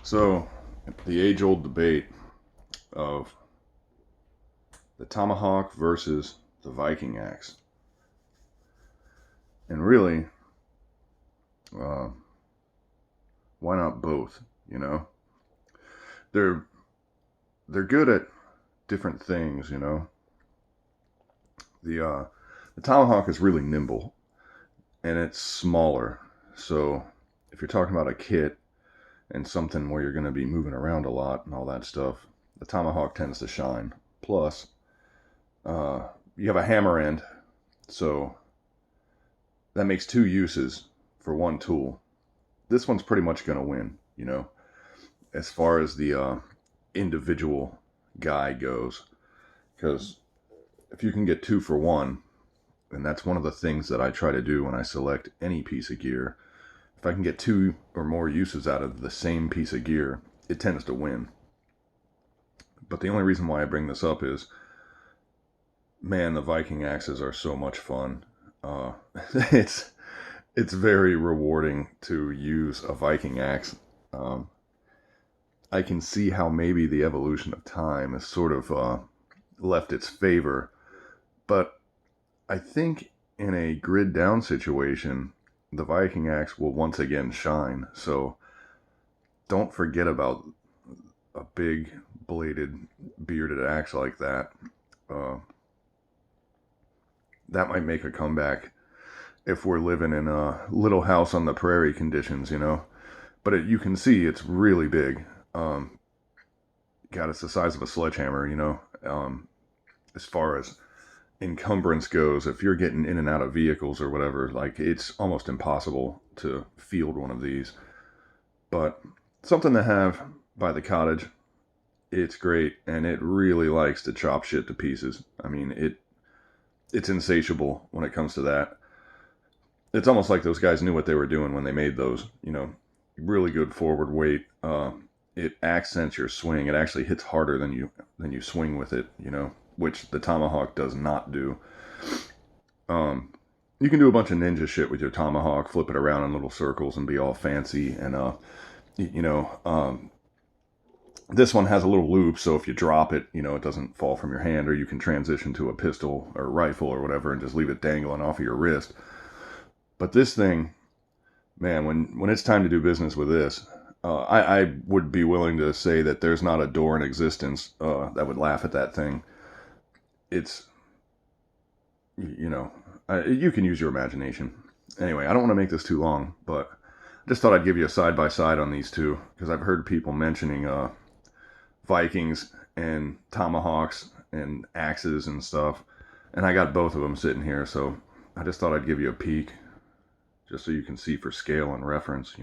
So, the age-old debate of the tomahawk versus the Viking axe, and really, uh, why not both? You know, they're they're good at different things. The tomahawk is really nimble and it's smaller. So, if you're talking about a kit and something where you're going to be moving around a lot and all that stuff, the tomahawk tends to shine. Plus, you have a hammer end, so that makes two uses for one tool. This one's pretty much going to win, as far as the individual guy goes. Because if you can get two for one, and that's one of the things that I try to do when I select any piece of gear. If I can get two or more uses out of the same piece of gear, it tends to win. But the only reason why I bring this up is, man, the Viking axes are so much fun. It's it's very rewarding to use a Viking axe. Um, I can see how maybe the evolution of time has sort of left its favor, but I think in a grid down situation, the Viking axe will once again shine. So don't forget about a big bladed bearded axe like that. Uh, that might make a comeback if we're living in a little house on the prairie conditions. But you can see it's really big. God, it's the size of a sledgehammer. As far as encumbrance goes, if you're getting in and out of vehicles or whatever, like it's almost impossible to field one of these. But something to have by the cottage. It's great, and it really likes to chop shit to pieces. I mean, it's insatiable when it comes to that. It's almost like those guys knew what they were doing when they made those. Really good forward weight. It accents your swing. It actually hits harder than you swing with it. Which the tomahawk does not do. Um, you can do a bunch of ninja shit with your tomahawk, flip it around in little circles and be all fancy. And you know, um, this one has a little loop, so if you drop it, it doesn't fall from your hand, or you can transition to a pistol or rifle or whatever and just leave it dangling off of your wrist. But this thing, man, when it's time to do business with this, I would be willing to say that there's not a door in existence that would laugh at that thing. It's, you know, you can use your imagination. Anyway, I don't want to make this too long, but I just thought I'd give you a side by side on these two because I've heard people mentioning Vikings and tomahawks and axes and stuff, and I got both of them sitting here, so I just thought I'd give you a peek just so you can see for scale and reference.